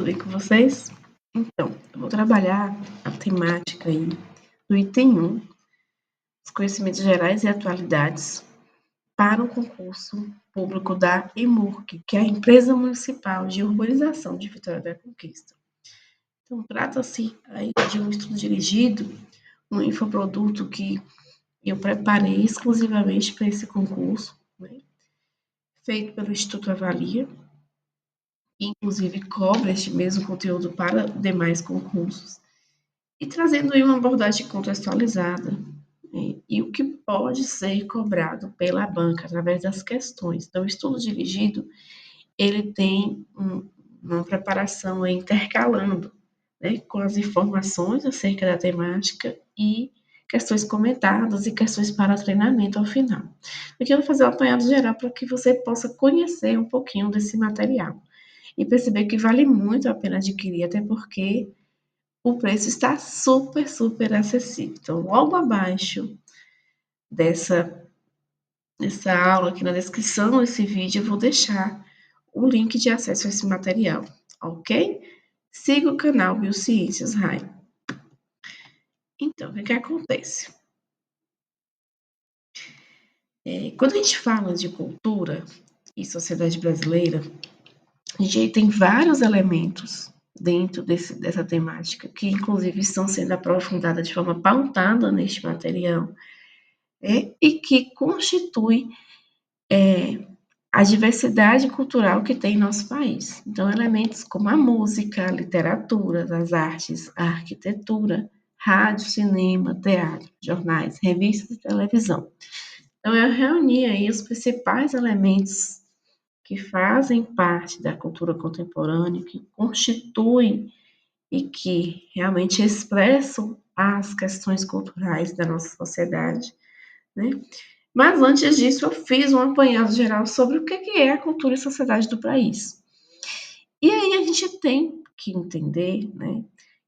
Tudo bem com vocês? Então, eu vou trabalhar a temática aí do item 1, os conhecimentos gerais e atualidades, para o concurso público da EMURC, que é a Empresa Municipal de Urbanização de Vitória da Conquista. Então, trata-se aí de um estudo dirigido, um infoproduto que eu preparei exclusivamente para esse concurso, né, feito pelo Instituto Avalia, que inclusive cobre este mesmo conteúdo para demais concursos. E trazendo aí uma abordagem contextualizada, né, e o que pode ser cobrado pela banca através das questões. Então, o estudo dirigido, ele tem uma preparação aí intercalando, né, com as informações acerca da temática e questões comentadas e questões para treinamento ao final. Aqui eu vou fazer um apanhado geral para que você possa conhecer um pouquinho desse material e perceber que vale muito a pena adquirir, até porque o preço está super, super acessível. Então, logo abaixo dessa aula, aqui na descrição desse vídeo, eu vou deixar o link de acesso a esse material, ok? Siga o canal Biociências Rai. Então, o que acontece? Quando a gente fala de cultura e sociedade brasileira, a gente tem vários elementos dentro dessa temática, que inclusive estão sendo aprofundadas de forma pautada neste material, e que constitui a diversidade cultural que tem em nosso país. Então, elementos como a música, a literatura, as artes, a arquitetura, rádio, cinema, teatro, jornais, revistas e televisão. Então, eu reuni aí os principais elementos que fazem parte da cultura contemporânea, que constituem e que realmente expressam as questões culturais da nossa sociedade, né? Mas antes disso, eu fiz um apanhado geral sobre o que é a cultura e sociedade do país. E aí a gente tem que entender, né,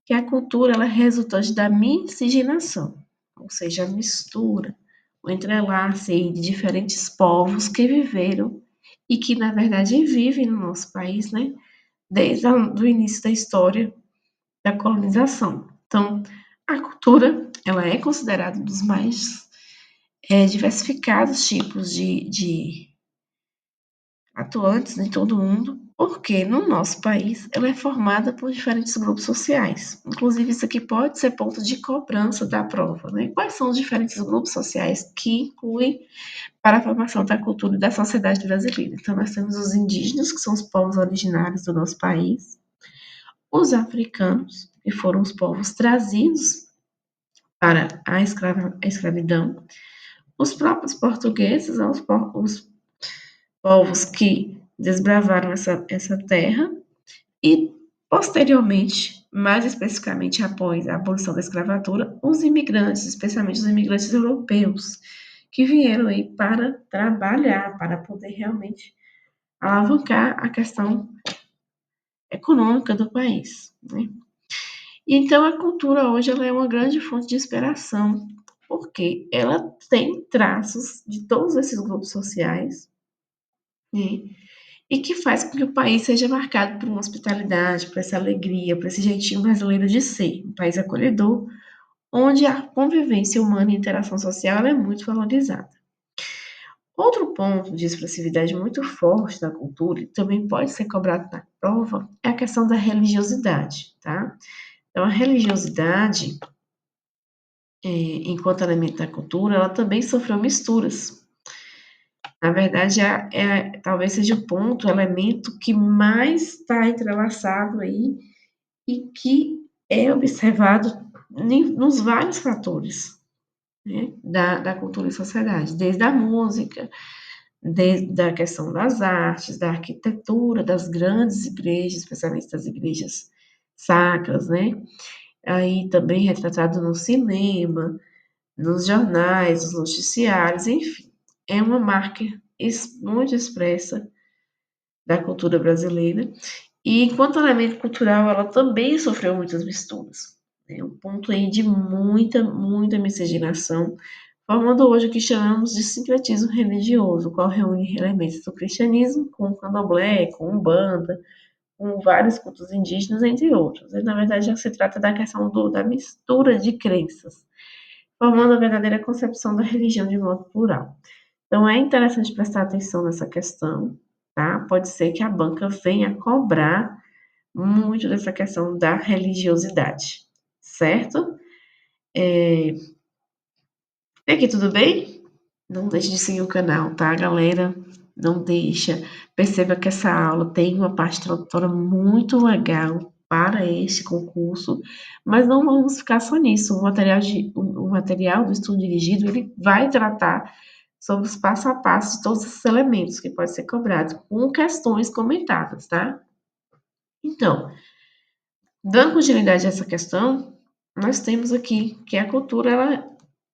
que a cultura ela é resultante da miscigenação, ou seja, a mistura, o entrelace de diferentes povos que viveram e que, na verdade, vivem no nosso país, né, desde o início da história da colonização. Então, a cultura ela é considerada um dos mais diversificados tipos de atuantes em todo o mundo, porque no nosso país ela é formada por diferentes grupos sociais. Inclusive, isso aqui pode ser ponto de cobrança da prova, né? Quais são os diferentes grupos sociais que incluem para a formação da cultura e da sociedade brasileira? Então, nós temos os indígenas, que são os povos originários do nosso país, os africanos, que foram os povos trazidos para a escravidão, os próprios portugueses, os povos que desbravaram essa terra e, posteriormente, mais especificamente após a abolição da escravatura, os imigrantes, especialmente os imigrantes europeus, que vieram aí para trabalhar, para poder realmente alavancar a questão econômica do país, né? Então, a cultura hoje ela é uma grande fonte de inspiração, porque ela tem traços de todos esses grupos sociais, né? E que faz com que o país seja marcado por uma hospitalidade, por essa alegria, por esse jeitinho brasileiro de ser, um país acolhedor, onde a convivência humana e a interação social ela é muito valorizada. Outro ponto de expressividade muito forte da cultura, e também pode ser cobrado na prova, é a questão da religiosidade, tá? Então, a religiosidade, enquanto elemento da cultura, ela também sofreu misturas. Na verdade, talvez seja o ponto, o elemento que mais está entrelaçado aí e que é observado nos vários fatores, né, da cultura e sociedade, desde a música, desde a questão das artes, da arquitetura, das grandes igrejas, especialmente das igrejas sacras, né? Aí também retratado no cinema, nos jornais, nos noticiários, enfim, é uma marca muito expressa da cultura brasileira. E enquanto elemento cultural, ela também sofreu muitas misturas. É um ponto aí de muita, muita miscigenação, formando hoje o que chamamos de sincretismo religioso, o qual reúne elementos do cristianismo com o candomblé, com umbanda, com vários cultos indígenas, entre outros. E, na verdade, já se trata da questão da mistura de crenças, formando a verdadeira concepção da religião de modo plural. Então, é interessante prestar atenção nessa questão, tá? Pode ser que a banca venha cobrar muito dessa questão da religiosidade, certo? E aqui, tudo bem? Não deixe de seguir o canal, tá, galera? Não deixa. Perceba que essa aula tem uma parte tradutora muito legal para este concurso, mas não vamos ficar só nisso. O material do estudo dirigido, ele vai tratar sobre os passo a passo de todos esses elementos que pode ser cobrado com questões comentadas, tá? Então, dando continuidade a essa questão, nós temos aqui que a cultura, ela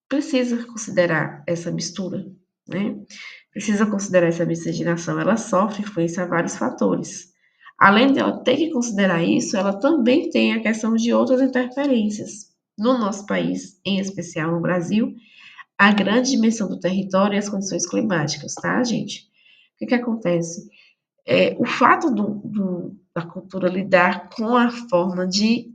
precisa considerar essa mistura, né? Precisa considerar essa miscigenação. Ela sofre influência a vários fatores. Além dela ter que considerar isso, ela também tem a questão de outras interferências. No nosso país, em especial no Brasil, a grande dimensão do território e as condições climáticas, tá, gente? O que que acontece? O fato da cultura lidar com a forma de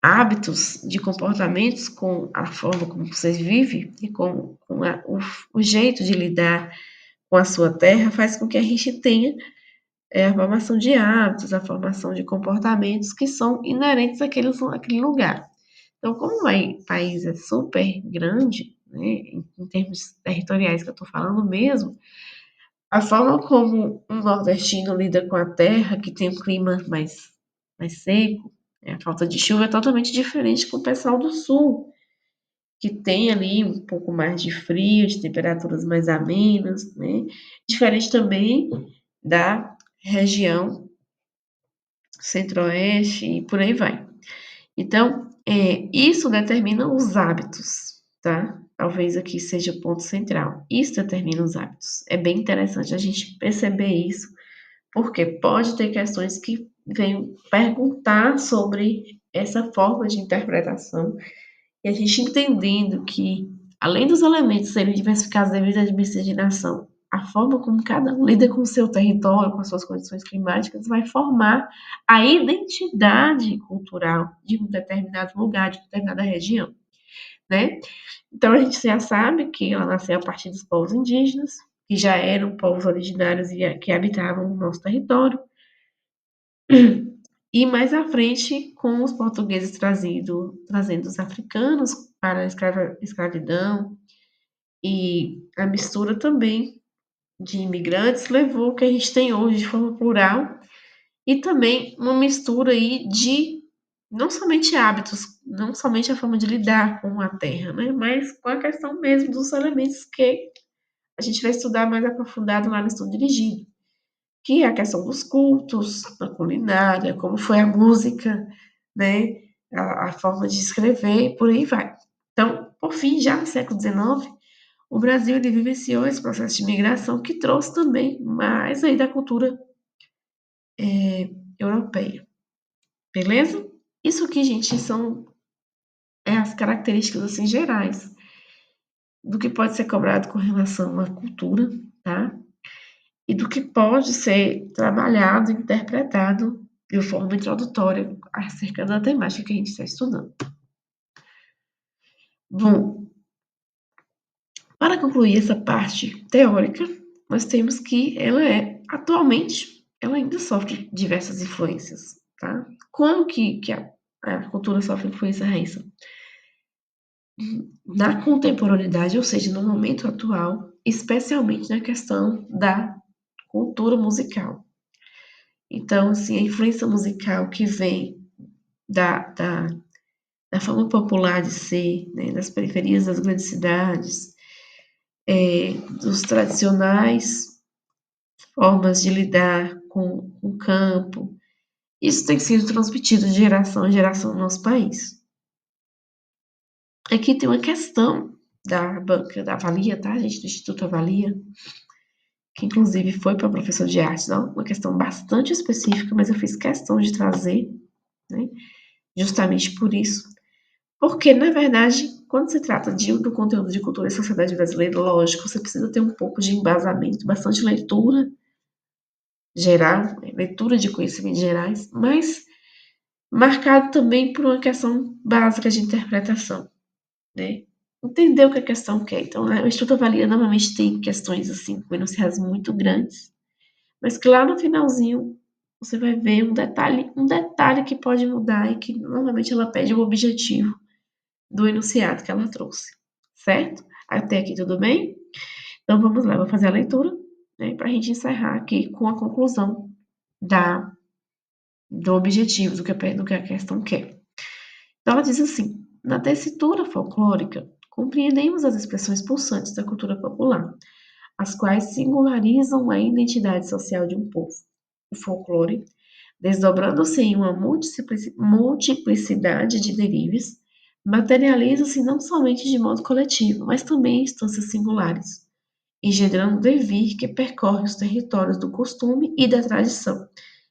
hábitos, de comportamentos, com a forma como vocês vivem e o jeito de lidar com a sua terra faz com que a gente tenha a formação de hábitos, a formação de comportamentos que são inerentes àquele lugar. Então, como o país é super grande, né, em termos territoriais que eu estou falando mesmo, a forma como um nordestino lida com a terra, que tem um clima mais seco, a falta de chuva é totalmente diferente com o pessoal do sul, que tem ali um pouco mais de frio, de temperaturas mais amenas, né? Diferente também da região centro-oeste e por aí vai. Então, isso determina os hábitos, tá? Talvez aqui seja o ponto central. Isso determina os hábitos. É bem interessante a gente perceber isso, porque pode ter questões que vêm perguntar sobre essa forma de interpretação e a gente entendendo que, além dos elementos serem diversificados devido à miscigenação, a forma como cada um lida com o seu território, com as suas condições climáticas, vai formar a identidade cultural de um determinado lugar, de uma determinada região, né? Então, a gente já sabe que ela nasceu a partir dos povos indígenas, que já eram povos originários e que habitavam o nosso território, e mais à frente, com os portugueses trazendo os africanos para a escravidão, e a mistura também de imigrantes levou o que a gente tem hoje de forma plural, e também uma mistura aí de não somente hábitos, não somente a forma de lidar com a terra, né, mas com a questão mesmo dos elementos que a gente vai estudar mais aprofundado lá no estudo dirigido, que é a questão dos cultos, da culinária, como foi a música, né, a forma de escrever e por aí vai. Então, por fim, já no século XIX, o Brasil ele vivenciou esse processo de migração que trouxe também mais aí da cultura europeia, beleza? Isso aqui, gente, são as características assim gerais do que pode ser cobrado com relação à cultura, tá? E do que pode ser trabalhado, interpretado de forma introdutória acerca da temática que a gente está estudando. Bom, para concluir essa parte teórica, nós temos que atualmente, ela ainda sofre diversas influências, tá? Como que a cultura sofre influência, Raíssa? Na contemporaneidade, ou seja, no momento atual, especialmente na questão da cultura musical. Então, assim, a influência musical que vem da forma popular de ser, né, das periferias das grandes cidades, dos tradicionais formas de lidar com o campo. Isso tem sido transmitido de geração em geração no nosso país. Aqui tem uma questão da banca da Avalia, tá, gente, do Instituto Avalia, que inclusive foi para professor de artes, não, uma questão bastante específica, mas eu fiz questão de trazer, né, justamente por isso. Porque, na verdade, quando se trata do conteúdo de cultura e sociedade brasileira, lógico, você precisa ter um pouco de embasamento, bastante leitura geral, leitura de conhecimentos gerais, mas marcado também por uma questão básica de interpretação, né? Entender o que a questão quer. Então, o estudo avalia normalmente tem questões assim, com enunciados muito grandes, mas que lá no finalzinho você vai ver um detalhe que pode mudar e que normalmente ela pede o objetivo do enunciado que ela trouxe, certo? Até aqui tudo bem? Então vamos lá, vou fazer a leitura, né, para a gente encerrar aqui com a conclusão da, do objetivo, do que a questão quer. Então ela diz assim: na tessitura folclórica, compreendemos as expressões pulsantes da cultura popular, as quais singularizam a identidade social de um povo. O folclore, desdobrando-se em uma multiplicidade de derives, materializa-se não somente de modo coletivo, mas também em instâncias singulares, engendrando um devir que percorre os territórios do costume e da tradição,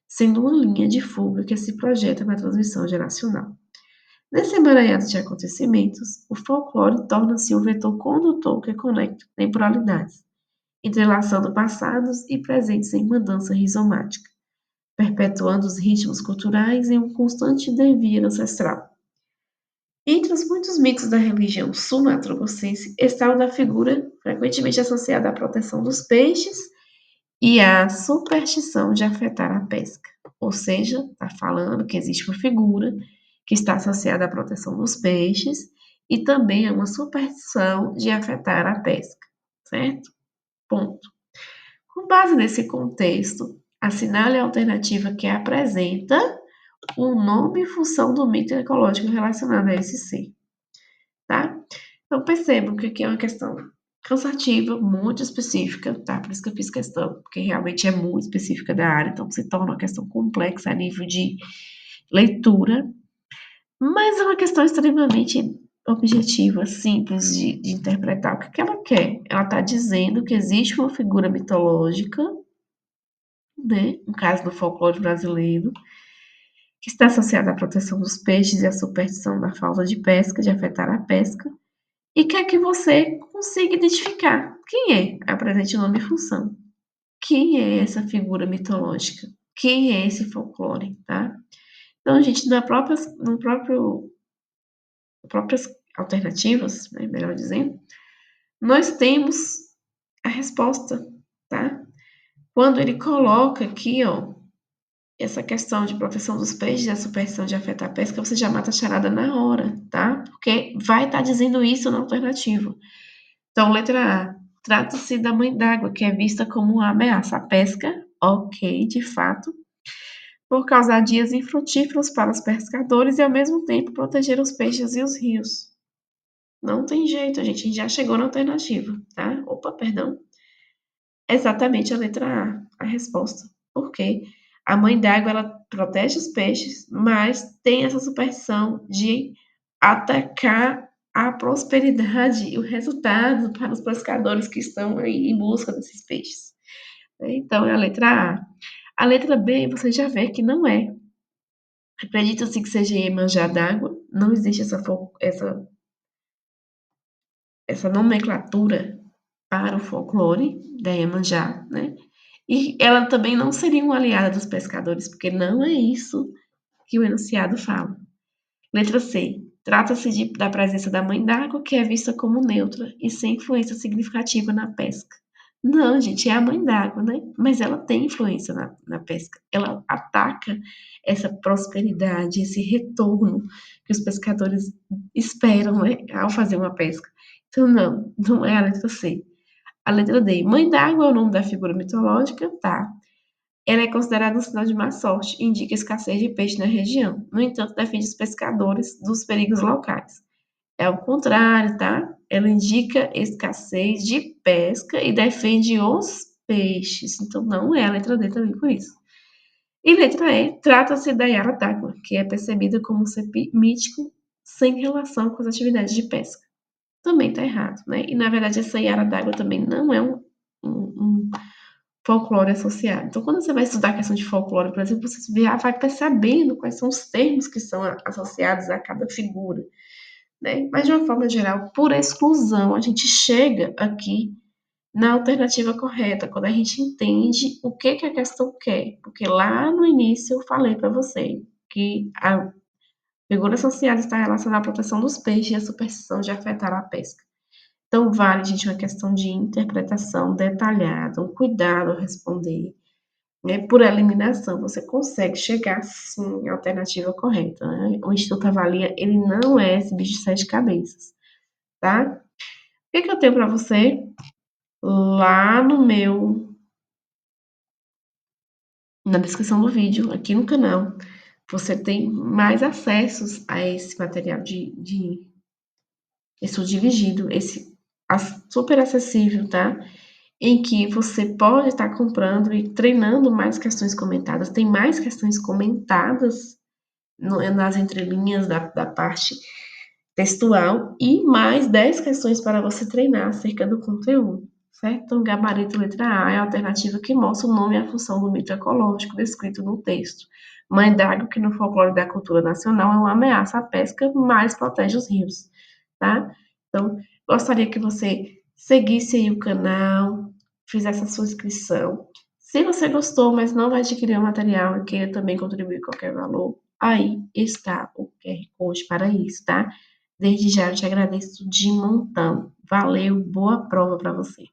sendo uma linha de fuga que se projeta na transmissão geracional. Nesse emaranhado de acontecimentos, o folclore torna-se o vetor condutor que conecta temporalidades, entrelaçando passados e presentes em uma dança rizomática, perpetuando os ritmos culturais em um constante devir ancestral. Entre os muitos mitos da religião sul-mato-grossense está o da figura frequentemente associada à proteção dos peixes e à superstição de afetar a pesca. Ou seja, está falando que existe uma figura que está associada à proteção dos peixes e também a uma superstição de afetar a pesca, certo? Ponto. Com base nesse contexto, assinale a alternativa que apresenta o nome e função do mito ecológico relacionado a esse ser, tá? Então percebam que aqui é uma questão cansativa, muito específica, tá? Por isso que eu fiz questão, porque realmente é muito específica da área, então se torna uma questão complexa a nível de leitura, mas é uma questão extremamente objetiva, simples de interpretar. O que que ela quer? Ela está dizendo que existe uma figura mitológica, né? No caso do folclore brasileiro, que está associada à proteção dos peixes e à superstição da falta de pesca, de afetar a pesca, e quer que você consiga identificar quem é, apresente nome e função. Quem é essa figura mitológica? Quem é esse folclore, tá? Então, gente, próprias alternativas, né, melhor dizendo, nós temos a resposta, tá? Quando ele coloca aqui, ó, essa questão de proteção dos peixes e a superstição de afetar a pesca, você já mata a charada na hora, tá? Porque vai estar dizendo isso na alternativa. Então, letra A. Trata-se da mãe d'água, que é vista como uma ameaça à pesca, ok, de fato, por causar dias infrutíferos para os pescadores e, ao mesmo tempo, proteger os peixes e os rios. Não tem jeito, a gente já chegou na alternativa, tá? Opa, perdão. Exatamente a letra A resposta. Por quê? A mãe d'água, ela protege os peixes, mas tem essa superstição de atacar a prosperidade e o resultado para os pescadores que estão aí em busca desses peixes. Então, é a letra A. A letra B, você já vê que não é. Acredita-se que seja Iemanjá d'água, não existe essa nomenclatura para o folclore da Iemanjá, né? E ela também não seria uma aliada dos pescadores, porque não é isso que o enunciado fala. Letra C. Trata-se da presença da mãe d'água, que é vista como neutra e sem influência significativa na pesca. Não, gente, é a mãe d'água, né? Mas ela tem influência na pesca. Ela ataca essa prosperidade, esse retorno que os pescadores esperam, né, ao fazer uma pesca. Então, não é a letra C. A letra D. Mãe d'água é o nome da figura mitológica, tá? Ela é considerada um sinal de má sorte e indica escassez de peixe na região. No entanto, defende os pescadores dos perigos locais. É o contrário, tá? Ela indica escassez de pesca e defende os peixes. Então, não é a letra D também por isso. E letra E, trata-se da Yara d'água, que é percebida como um ser mítico sem relação com as atividades de pesca. Também tá errado, né? E, na verdade, essa Yara d'água também não é um folclore associado. Então, quando você vai estudar a questão de folclore, por exemplo, você vai percebendo quais são os termos que são associados a cada figura, né? Mas, de uma forma geral, por exclusão, a gente chega aqui na alternativa correta, quando a gente entende o que a questão quer. Porque lá no início eu falei para você que a figura social está relacionada à proteção dos peixes e a superstição de afetar a pesca. Então, vale, gente, uma questão de interpretação detalhada, um cuidado ao responder, né? Por eliminação, você consegue chegar, sim, à alternativa correta, né? O Instituto Avalia, ele não é esse bicho de sete cabeças, tá? O que eu tenho para você? Lá no meu, na descrição do vídeo, aqui no canal, você tem mais acessos a esse material de estudo dirigido, esse super acessível, tá? Em que você pode estar comprando e treinando mais questões comentadas. Tem mais questões comentadas nas entrelinhas da parte textual e mais 10 questões para você treinar acerca do conteúdo, certo? Então, gabarito letra A é a alternativa que mostra o nome e a função do mito ecológico descrito no texto. Mãe d'água, que no folclore da cultura nacional é uma ameaça à pesca, mas protege os rios, tá? Então, gostaria que você seguisse aí o canal, fizesse a sua inscrição. Se você gostou, mas não vai adquirir o material e queira também contribuir com qualquer valor, aí está o QR Code para isso, tá? Desde já eu te agradeço de montão. Valeu, boa prova para você.